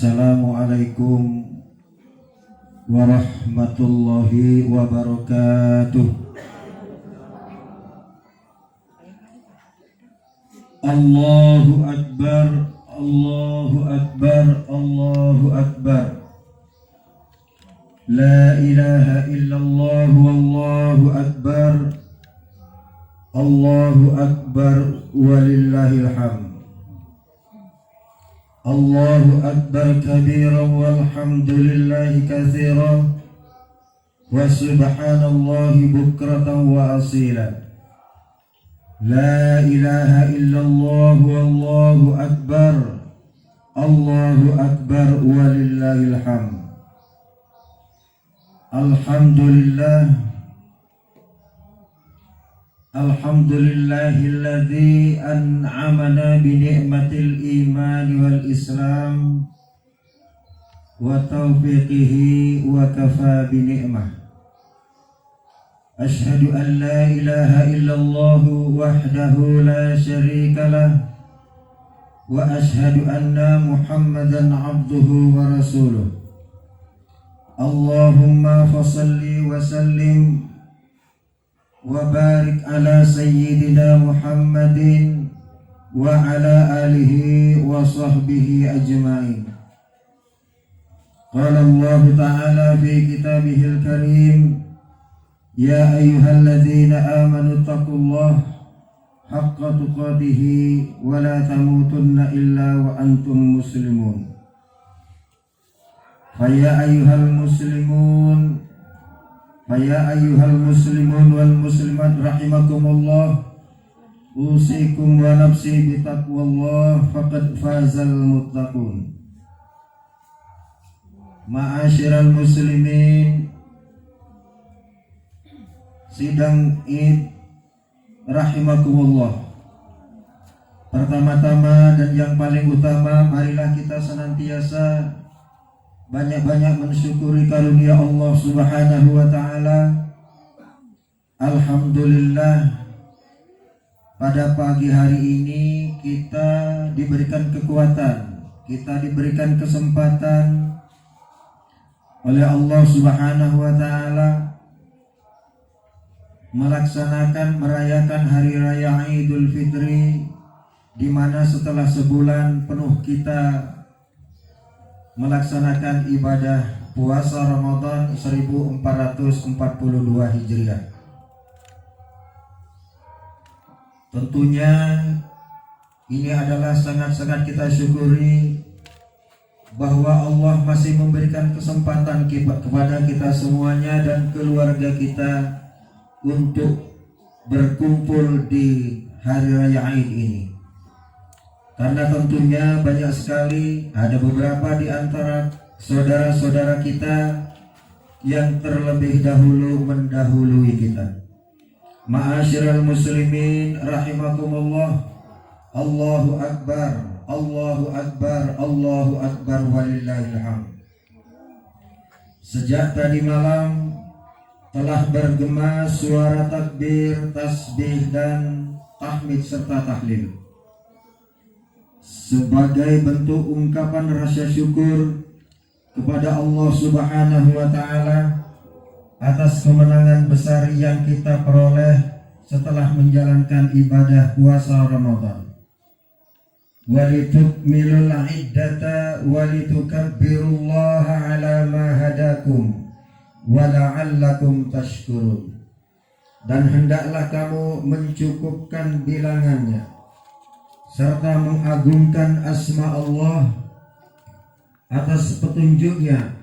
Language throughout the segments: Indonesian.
Assalamualaikum warahmatullahi wabarakatuh. Allahu Akbar, Allahu Akbar, Allahu Akbar. La ilaha illallah, wallahu akbar. Allahu Akbar walillahil hamd. Allahu Akbar kabiran walhamdulillahi katsiran wa subhanallahi bukratan wa asila. La ilaha illallah wallahu akbar. Allahu Akbar walillahil hamd. Alhamdulillah. Alhamdulillahilladzi an'amana bi ni'matil iman wal islam wa taufiqihi wa kafa bi ni'mah. Ashhadu an la ilaha illallah wahdahu la syarika lah wa ashhadu anna Muhammadan abduhu wa rasuluh. Allahumma fasalli wa sallim wa barik ala sayyidina Muhammadin wa ala alihi wa sahbihi ajma'in. Qala Allah ta'ala fi kitabihil karim, ya ayyuhalladzina amanu taqullaha haqqa tuqatihi wa la tamutunna illa wa antum muslimun. Faya ayyuhal muslimun wal muslimat rahimakumullah, usikum wa nafsi bitaqwallah faqad fazal muttaqun. Ma'asyiral muslimin, sidang Id rahimakumullah. Pertama-tama dan yang paling utama, marilah kita senantiasa banyak-banyak mensyukuri karunia Allah Subhanahu wa ta'ala. Alhamdulillah, pada pagi hari ini kita diberikan kekuatan, kita diberikan kesempatan oleh Allah Subhanahu wa ta'ala melaksanakan, merayakan hari raya Idul Fitri, di mana setelah sebulan penuh kita melaksanakan ibadah puasa Ramadan 1442 Hijriah. Tentunya ini adalah sangat-sangat kita syukuri bahwa Allah masih memberikan kesempatan kepada kita semuanya dan keluarga kita untuk berkumpul di hari raya Id ini. Karena tentunya banyak sekali, ada beberapa di antara saudara-saudara kita yang terlebih dahulu mendahului kita. Ma'asyiral muslimin rahimakumullah. Allahu Akbar, Allahu Akbar, Allahu Akbar walillahil hamd. Sejak tadi malam telah bergema suara takbir, tasbih dan tahmid serta tahlil sebagai bentuk ungkapan rasa syukur kepada Allah Subhanahu wa ta'ala atas kemenangan besar yang kita peroleh setelah menjalankan ibadah puasa Ramadan. Walitukmilul iddata walitukabbirullaha ala ma hadakum wa la'allakum tashkurun. Dan hendaklah kamu mencukupkan bilangannya serta mengagungkan asma Allah atas petunjuknya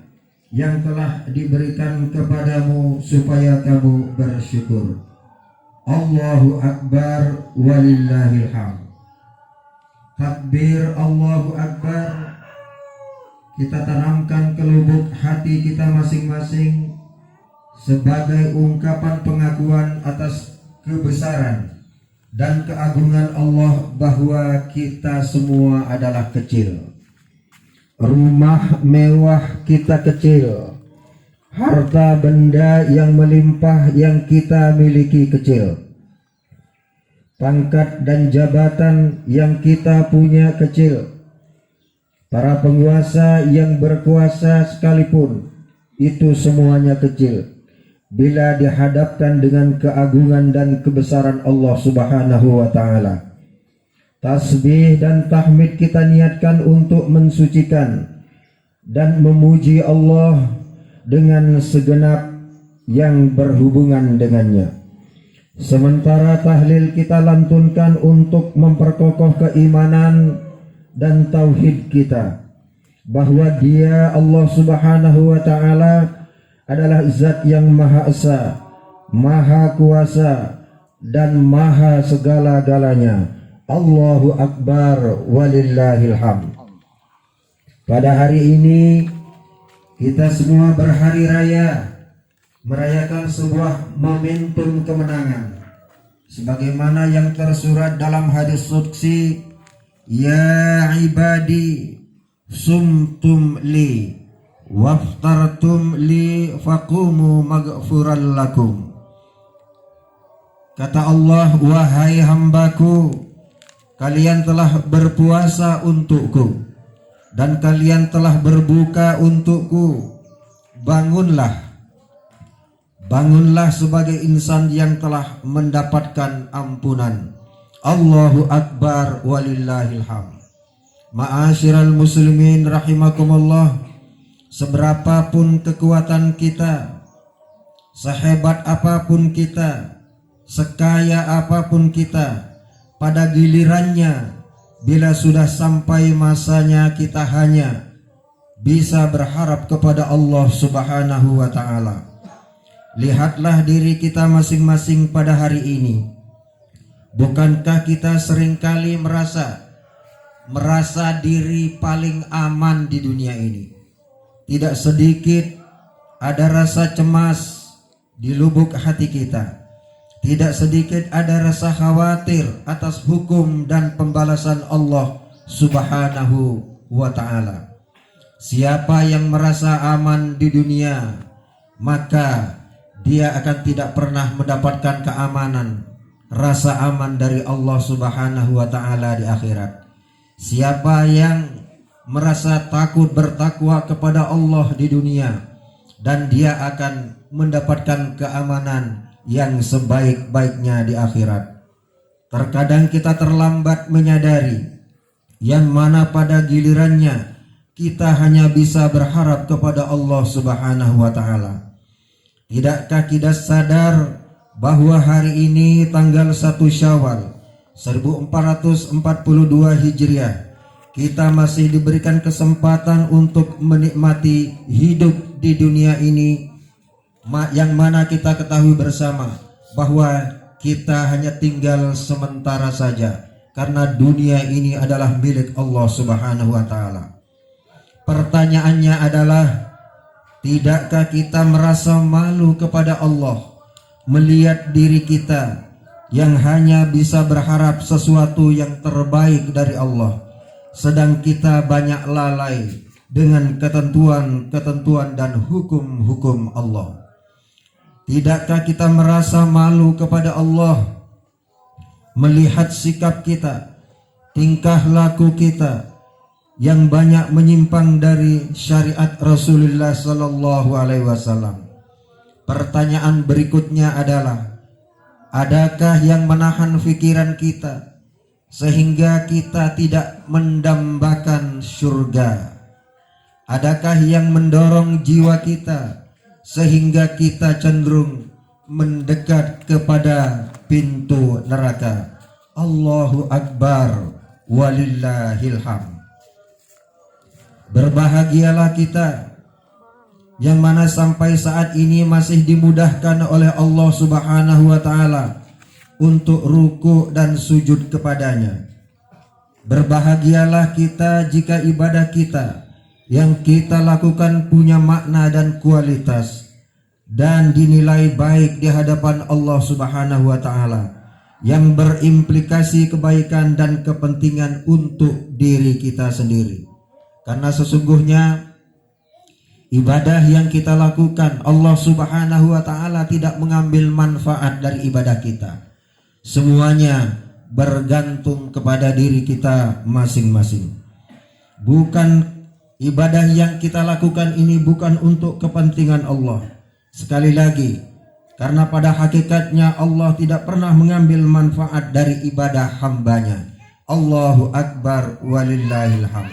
yang telah diberikan kepadamu supaya kamu bersyukur. Allahu Akbar walillahil hamd. Takbir Allahu Akbar kita tanamkan ke lubuk hati kita masing-masing sebagai ungkapan pengakuan atas kebesaran dan keagungan Allah bahwa kita semua adalah kecil. Rumah mewah kita kecil, harta benda yang melimpah yang kita miliki kecil, pangkat dan jabatan yang kita punya kecil, para penguasa yang berkuasa sekalipun itu semuanya kecil bila dihadapkan dengan keagungan dan kebesaran Allah Subhanahu wa taala. Tasbih dan tahmid kita niatkan untuk mensucikan dan memuji Allah dengan segenap yang berhubungan dengannya. Sementara tahlil kita lantunkan untuk memperkokoh keimanan dan tauhid kita bahwa Dia Allah Subhanahu wa taala adalah zat yang Maha Esa, Maha Kuasa dan Maha segala-galanya. Allahu Akbar walillahil hamd. Pada hari ini kita semua berhari raya, merayakan sebuah momentum kemenangan sebagaimana yang tersurat dalam hadis qudsi, ya ibadi sumtum li waftartum li faqumu maghfuran lakum. Kata Allah, wahai hambaku, kalian telah berpuasa untukku dan kalian telah berbuka untukku. Bangunlah sebagai insan yang telah mendapatkan ampunan. Allahu Akbar walillahil hamd. Ma'asyiral muslimin rahimakumullah, seberapapun kekuatan kita, sehebat apapun kita, sekaya apapun kita, pada gilirannya bila sudah sampai masanya kita hanya bisa berharap kepada Allah Subhanahu wa taala. Lihatlah diri kita masing-masing pada hari ini. Bukankah kita seringkali merasa diri paling aman di dunia ini? Tidak sedikit ada rasa cemas di lubuk hati kita. Tidak sedikit ada rasa khawatir atas hukum dan pembalasan Allah Subhanahu wa ta'ala. Siapa yang merasa aman di dunia, maka dia akan tidak pernah mendapatkan keamanan, rasa aman dari Allah Subhanahu wa ta'ala di akhirat. Siapa yang merasa takut bertakwa kepada Allah di dunia, dan dia akan mendapatkan keamanan yang sebaik-baiknya di akhirat. Terkadang kita terlambat menyadari yang mana pada gilirannya kita hanya bisa berharap kepada Allah Subhanahu wa ta'ala. Tidakkah kita sadar bahwa hari ini tanggal 1 Syawal 1442 Hijriah, kita masih diberikan kesempatan untuk menikmati hidup di dunia ini, yang mana kita ketahui bersama bahwa kita hanya tinggal sementara saja, karena dunia ini adalah milik Allah Subhanahu wa ta'ala. Pertanyaannya adalah, tidakkah kita merasa malu kepada Allah melihat diri kita yang hanya bisa berharap sesuatu yang terbaik dari Allah, sedang kita banyak lalai dengan ketentuan-ketentuan dan hukum-hukum Allah? Tidakkah kita merasa malu kepada Allah melihat sikap kita, tingkah laku kita yang banyak menyimpang dari syariat Rasulullah sallallahu alaihi wasallam? Pertanyaan berikutnya adalah, adakah yang menahan pikiran kita sehingga kita tidak mendambakan surga? Adakah yang mendorong jiwa kita sehingga kita cenderung mendekat kepada pintu neraka? Allahu Akbar walillahil hamd. Berbahagialah kita yang mana sampai saat ini masih dimudahkan oleh Allah Subhanahu wa ta'ala untuk ruku dan sujud kepadanya. Berbahagialah kita jika ibadah kita yang kita lakukan punya makna dan kualitas dan dinilai baik di hadapan Allah Subhanahu wa ta'ala, yang berimplikasi kebaikan dan kepentingan untuk diri kita sendiri. Karena sesungguhnya ibadah yang kita lakukan, Allah Subhanahu wa ta'ala tidak mengambil manfaat dari ibadah kita. Semuanya bergantung kepada diri kita masing-masing. Bukan ibadah yang kita lakukan ini bukan untuk kepentingan Allah. Sekali lagi, karena pada hakikatnya Allah tidak pernah mengambil manfaat dari ibadah hambanya. Allahu Akbar walillahil hamd.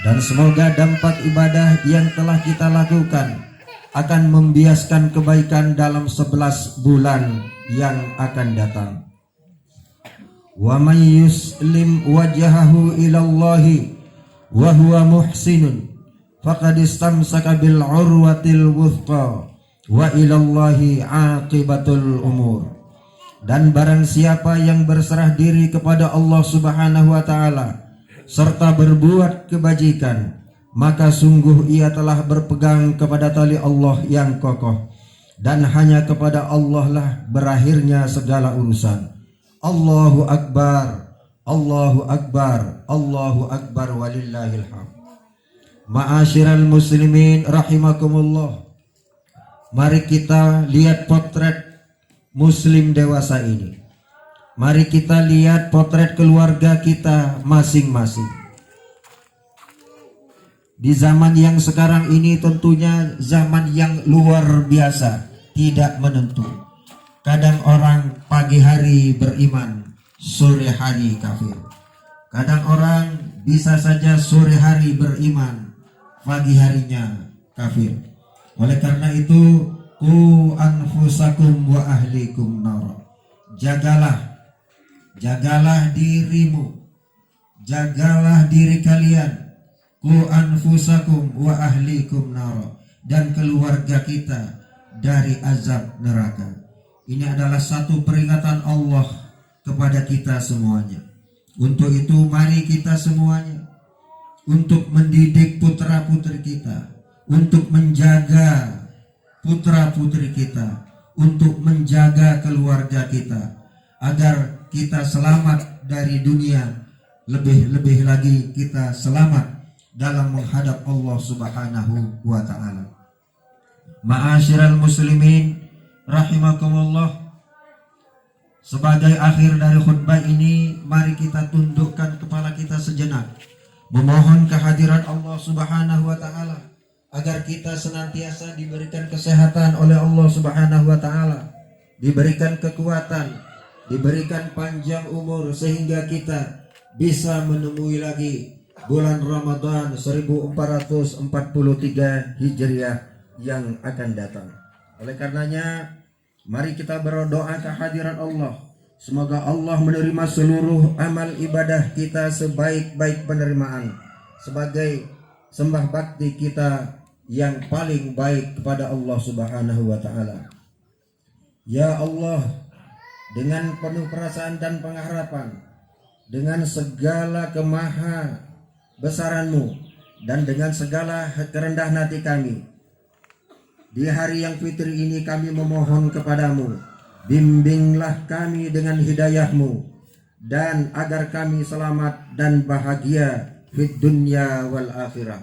Dan semoga dampak ibadah yang telah kita lakukan akan membiaskan kebaikan dalam 11 bulan yang akan datang. Wa may yuslim wajhahu ilallahi wa huwa muhsinun faqad istamsaka bil urwatil wuthqa wa ilallahi aqibatul umur. Dan barang siapa yang berserah diri kepada Allah Subhanahu wa taala serta berbuat kebajikan, maka sungguh ia telah berpegang kepada tali Allah yang kokoh, dan hanya kepada Allah lah berakhirnya segala urusan. Allahu Akbar, Allahu Akbar, Allahu Akbar walillahil hamd. Ma'asyiral muslimin rahimakumullah. Mari kita lihat potret muslim dewasa ini. Mari kita lihat potret keluarga kita masing-masing. Di zaman yang sekarang ini tentunya zaman yang luar biasa, tidak menentu. Kadang orang pagi hari beriman, sore hari kafir. Kadang orang bisa saja sore hari beriman, pagi harinya kafir. Oleh karena itu, ku anfusakum wa ahlikum nar. Jagalah dirimu, jagalah diri kalian. Ku anfusakum wa ahlikum nar, dan keluarga kita dari azab neraka. Ini adalah satu peringatan Allah kepada kita semuanya. Untuk itu mari kita semuanya untuk mendidik putra-putri kita, untuk menjaga putra-putri kita, untuk menjaga keluarga kita, agar kita selamat dari dunia, lebih-lebih lagi kita selamat dalam menghadap Allah Subhanahu wa ta'ala. Ma'asyiral muslimin rahimakumullah. Sebagai akhir dari khutbah ini, mari kita tundukkan kepala kita sejenak, memohon kehadiran Allah Subhanahu wa ta'ala agar kita senantiasa diberikan kesehatan oleh Allah Subhanahu wa ta'ala, diberikan kekuatan, diberikan panjang umur, sehingga kita bisa menemui lagi bulan Ramadan 1443 Hijriah yang akan datang. Oleh karenanya, mari kita berdoa kehadiran Allah. Semoga Allah menerima seluruh amal ibadah kita sebaik-baik penerimaan, sebagai sembah bakti kita yang paling baik kepada Allah Subhanahu wa ta'ala. Ya Allah, dengan penuh perasaan dan pengharapan, dengan segala kemaha besaran-Mu dan dengan segala kerendahan hati kami, di hari yang fitri ini kami memohon kepadamu, bimbinglah kami dengan hidayah-Mu, dan agar kami selamat dan bahagia fid dunya wal akhirah.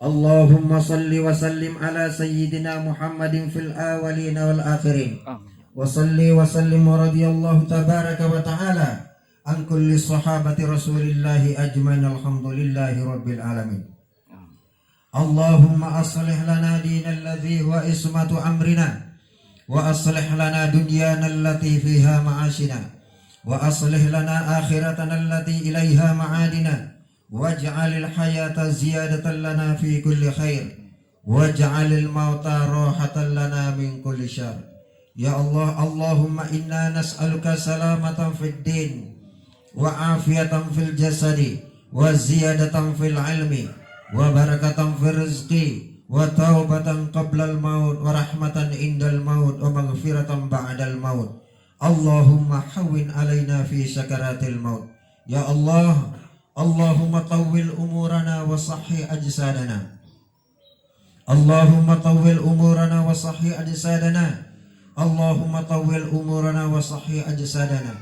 Allahumma salli wa sallim ala sayyidina Muhammadin fil awalin wal akhirin. Wa salli wa sallim wa radiyallahu tabaraka wa ta'ala an kulli sahabati rasulillahi ajmain, alhamdulillahi rabbil alamin. Allahumma aslih lana dinal ladzi wa ismatu amrina, wa aslih lana dunyana allati fiha ma'ashina, wa aslih lana akhiratana allati ilaiha ma'adina, waj'alil hayata ziyadatan lana fi kulli khair, waj'alil mauta rahatan lana min kulli syarr. Ya Allah, Allahumma inna nas'aluka salamatan fid din, wa afiyatan fil jasadi, wa ziyadatan fil ilmi, wa barakatan fil rizqi, wa taubatan qablal maut, wa rahmatan indal maut, wa maghfiratan ba'dal maut. Allahumma hawwin alaina fi sakaratil maut. Ya Allah, Allahumma tawwil umurana wa sahhi ajsadana. Allahumma tawwil umurana wa sahhi ajsadana. Allahumma tawwil umurana wa sahhi ajsadana,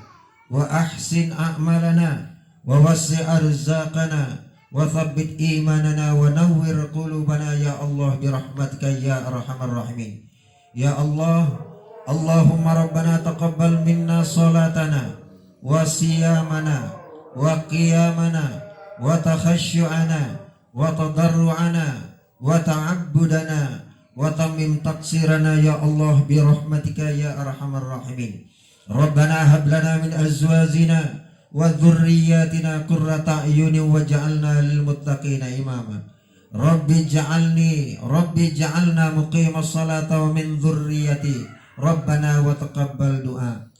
wa ahsin a'malana, wa wasi' arzaqana, wa thabbit imanana, wa nawwir qulubana ya Allah birahmatika ya arhamar rahimin. Ya Allah, Allahumma rabbana taqabbal minna salatana wa siyamana wa qiyamana wa takhasyu'ana wa tadarru'ana wa ta'abbudana wa tammim taqsirana ya Allah bi rahmatika ya arhamar rahimin. Rabbana hab lana min azwajina wa dhurriyyatina qurrata a'yunin waj'alna lil muttaqina imama. Rabbi ja'alna muqimas salata wa min dhurriyyati Rabbana wa taqabbal du'a.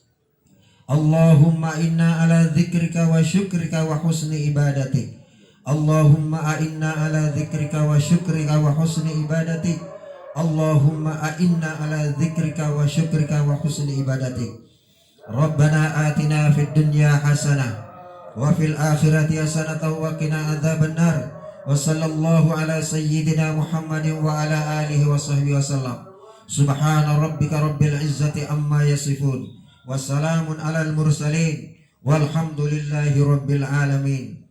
Allahumma inna ala dzikrika wa syukrika wa husni ibadatik. Allahumma inna ala dzikrika wa syukrika wa husni ibadatik. Allahumma inna ala dzikrika wa syukrika wa husni ibadatik. Rabbana atina fid dunya hasanah wa fil akhirati hasanah wa qina adzabannar. Wa sallallahu ala sayyidina Muhammadin wa ala alihi wa sahbihi wasallam. Subhana rabbika rabbil izzati amma yasifun. Wassalamun alal mursalin walhamdulillahi rabbil alamin.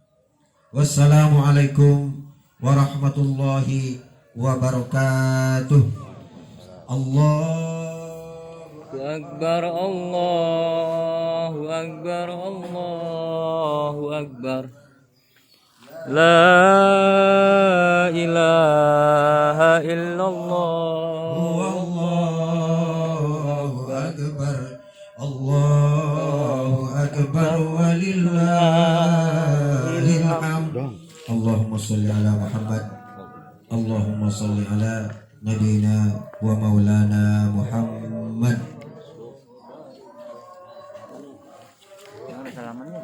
Wassalamualaikum warahmatullahi wabarakatuh. Allahu akbar, Allahu akbar, Allahu akbar. La ilaha illallah. Wallahu akbar, Allahu akbar walillahil hamd. Allahumma sholli ala Muhammad. Allahumma sholli ala nabiyina wa maulana Muhammad. Yang ada salamannya?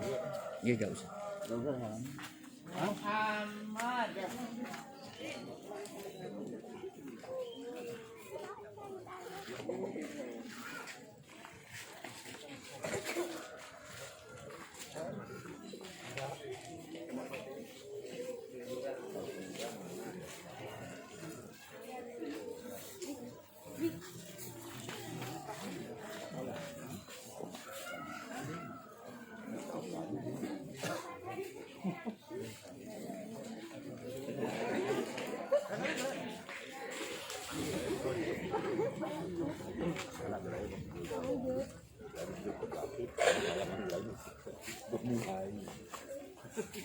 Iya, enggak usah. Muhammad.